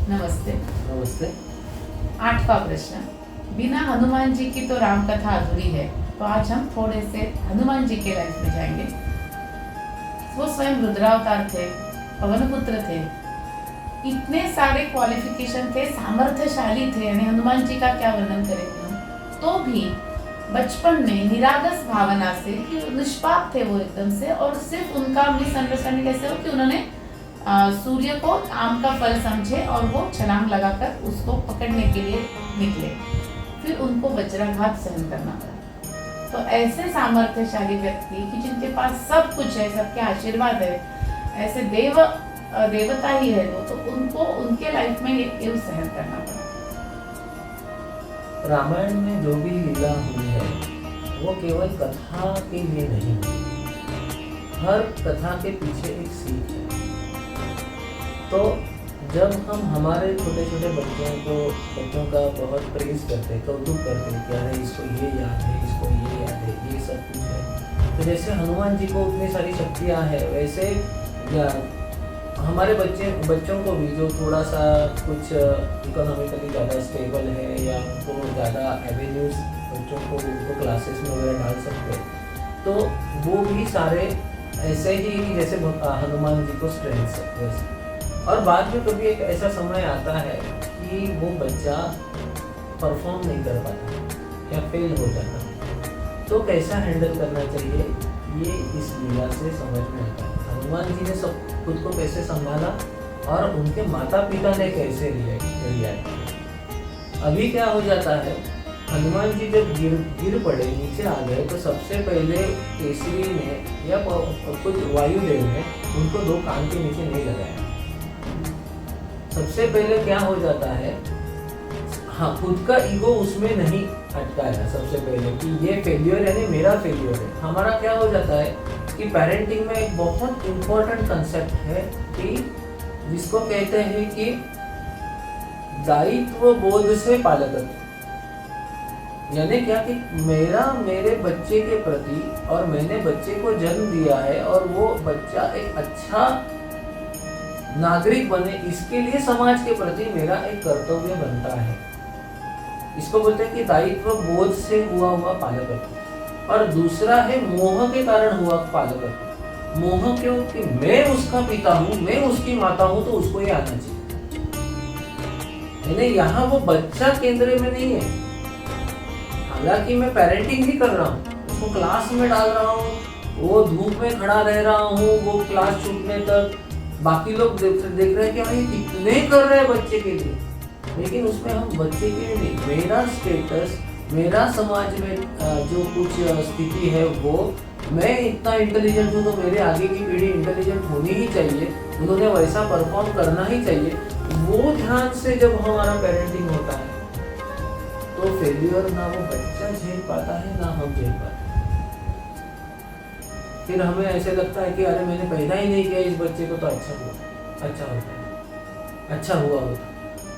नमस्ते। नमस्ते। 8वां प्रश्न, बिना हनुमान जी की तो राम कथा अधूरी है। तो आज हम थोड़े से हनुमान जी के लाइफ में जाएंगे। वो स्वयं रुद्रावतार थे, पवनपुत्र थे, इतने सारे क्वालिफिकेशन थे, सामर्थ्यशाली थे, यानी हनुमान जी का क्या वर्णन करेंगे हम। तो भी बचपन में निरागस भावना से, कि निष्पाप थे वो एकदम से, और सिर्फ उनका मिसअंडरस्टैंडिंग कैसे हो कि उन्होंने सूर्य को आम का फल समझे और वो छलांग लगाकर उसको पकड़ने के लिए निकले, फिर उनको वज्राघात सहन करना पड़ा। तो ऐसे सामर्थ्यशाली व्यक्ति कि जिनके पास सब कुछ है, सबके आशीर्वाद है, ऐसे देवता ही है वो, तो उनको उनके लाइफ में ये सहन करना पड़ा। रामायण में जो भी लीला हुई है वो केवल कथा के लिए नहीं हुई, हर कथा के पीछे एक सीख है। तो जब हम हमारे छोटे छोटे बच्चों का बहुत प्रेज करते, कौतुक करते कि अरे इसको ये याद है, इसको ये याद है, ये सब कुछ है, तो जैसे हनुमान जी को उतनी सारी शक्तियाँ हैं, वैसे हमारे बच्चों को भी जो थोड़ा सा कुछ इकोनॉमिकली ज़्यादा स्टेबल है या उनको ज़्यादा एवेन्यूज बच्चों को उनको क्लासेस में वगैरह डाल सकते हैं, तो वो भी सारे ऐसे ही जैसे हनुमान जी को स्ट्रेंथ है। और बाद में कभी एक ऐसा समय आता है कि वो बच्चा परफॉर्म नहीं कर पाता या फेल हो जाता, तो कैसा हैंडल करना चाहिए ये इस लीला से समझ में आता है। हनुमान जी ने सब खुद को कैसे संभाला और उनके माता पिता ने कैसे लिया। अभी क्या हो जाता है, हनुमान जी जब गिर पड़े, नीचे आ गए, तो सबसे पहले केसरी ने या कुछ वायुदेव ने उनको 2 कान के नीचे नहीं लगाया। सबसे पहले क्या हो जाता है, हाँ, खुद का ईगो उसमें नहीं अटकाया सबसे पहले कि ये फेल्योर है, मेरा फेल्योर है। हमारा क्या हो जाता है कि पेरेंटिंग में एक बहुत इम्पोर्टेंट कंसेप्ट है कि जिसको कहते हैं कि दायित्व बोध से पालकत्व, यानी क्या कि मेरे बच्चे के प्रति, और मैंने बच्चे को जन्म दिया है और वो बच्चा एक अच्छा नागरिक बने, इसके लिए समाज के प्रति मेरा एक कर्तव्य बनता है। इसको बोलते हैं कि दायित्व बोध से हुआ पालकत्व। और दूसरा है मोह के कारण हुआ पालकत्व। मोह क्यों? कि मैं उसका पिता हूँ, मैं उसकी माता हूँ, तो उसको ये आना चाहिए। यानी यहाँ वो बच्चा केंद्र में नहीं है। हालांकि मैं पेरेंटिंग भी कर रहा हूँ, उसको क्लास में डाल रहा हूँ, वो धूप में खड़ा रह रहा हूँ, वो क्लास छूटने तक बाकी लोग देख रहे हैं कि भाई कितने कर रहे हैं बच्चे के लिए, लेकिन उसमें हम बच्चे के लिए नहीं, मेरा स्टेटस, मेरा समाज में जो कुछ स्थिति है, वो मैं इतना इंटेलिजेंट हूँ तो मेरे आगे की पीढ़ी इंटेलिजेंट होनी ही चाहिए, उन्होंने वैसा परफॉर्म करना ही चाहिए। वो ध्यान से जब हमारा पेरेंटिंग होता है तो फेल्यूर ना वो बच्चा झेल पाता है ना हम झेल पाते। फिर हमें ऐसे लगता है कि अरे मैंने पैदा ही नहीं किया इस बच्चे को, तो अच्छा हुआ होता।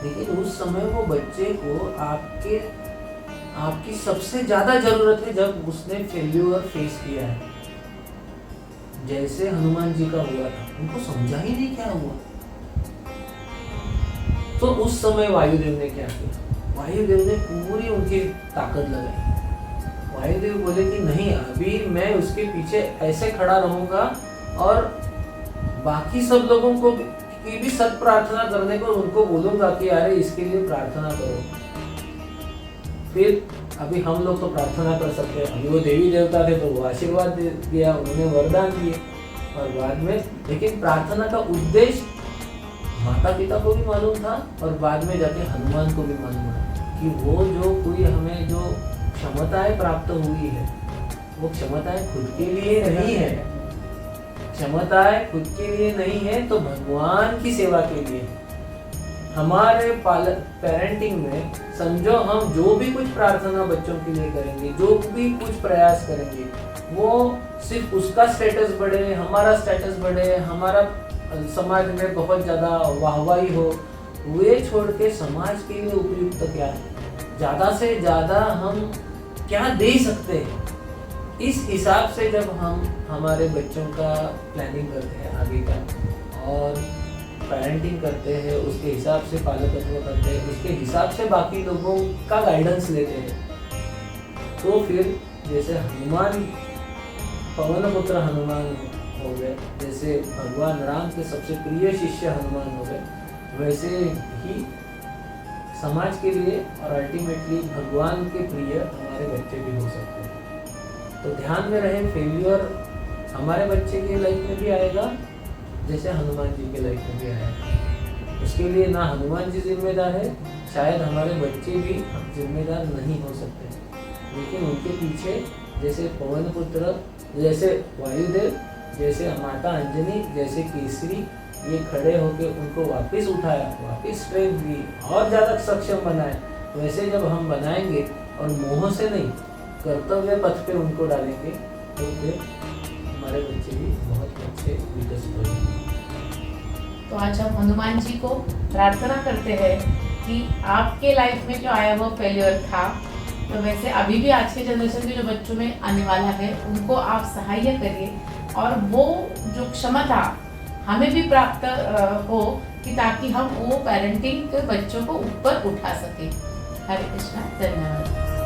लेकिन उस समय वो बच्चे को आपकी सबसे ज्यादा जरूरत है जब उसने फेल्यूर फेस किया है, जैसे हनुमान जी का हुआ था। उनको समझा ही नहीं क्या हुआ, तो उस समय वायुदेव ने क्या किया? वायुदेव ने पूरी उनकी ताकत लगाई। वायुदेव बोले कि नहीं, अभी मैं उसके पीछे ऐसे खड़ा रहूंगा और बाकी सब लोगों को की भी सत प्रार्थना करने को उनको बोलूंगा कि अरे इसके लिए प्रार्थना करो। फिर अभी हम लोग तो प्रार्थना कर सकते हैं, अभी वो देवी देवता थे तो वो आशीर्वाद दिया, उन्होंने वरदान दिए, और बाद में लेकिन प्रार्थना का उद्देश्य माता पिता को भी मालूम था और बाद में जाके हनुमान को भी मालूम था कि वो जो कोई हमें जो क्षमताएं प्राप्त हुई है, वो क्षमताएं खुद के लिए नहीं है, क्षमताएं खुद के लिए नहीं है, तो भगवान की सेवा के लिए। हमारे पेरेंटिंग में समझो हम जो भी कुछ प्रार्थना बच्चों के लिए करेंगे, जो भी कुछ प्रयास करेंगे, वो सिर्फ उसका स्टेटस बढ़े, हमारा स्टेटस बढ़े, हमारा समाज में बहुत ज्यादा वाहवाही हो, वे छोड़ के समाज के लिए उपयुक्त क्या है, ज्यादा से ज्यादा हम क्या दे सकते हैं, इस हिसाब से जब हम हमारे बच्चों का प्लानिंग करते हैं आगे का, और पेरेंटिंग करते हैं, उसके हिसाब से पालकत्व करते हैं, उसके हिसाब से बाकी लोगों का गाइडेंस लेते हैं, तो फिर जैसे हनुमान, पवन पुत्र हनुमान हो गए, जैसे भगवान राम के सबसे प्रिय शिष्य हनुमान हो गए, वैसे ही समाज के लिए और अल्टीमेटली भगवान के प्रिय हमारे बच्चे भी हो सकते हैं। तो ध्यान में रहे, फेल्यूर हमारे बच्चे की लाइफ में भी आएगा जैसे हनुमान जी के लाइफ में भी आएगा। उसके लिए ना हनुमान जी जिम्मेदार है, शायद हमारे बच्चे भी जिम्मेदार नहीं हो सकते, लेकिन उनके पीछे जैसे पवन पुत्र, जैसे वायुदेव, जैसे माता अंजनी, जैसे केसरी, ये खड़े होके उनको वापस उठाया, वापस स्ट्रेंथ दी और ज़्यादा सक्षम बनाए, वैसे जब हम बनाएंगे और मोह से नहीं कर्तव्य पथ पे उनको डालेंगे, तो फिर हमारे बच्चे भी बहुत अच्छे विकसित हो जाएंगे। तो आज हम हनुमान जी को प्रार्थना करते हैं कि आपके लाइफ में जो आया वो फेल्योर था, तो वैसे अभी भी आज के जनरेशन के जो बच्चों में आने वाला है, उनको आप सहाय्य करिए और वो जो क्षमता हमें भी प्राप्त हो कि ताकि हम वो पेरेंटिंग के बच्चों को ऊपर उठा सकें। हरे कृष्णा, धन्यवाद।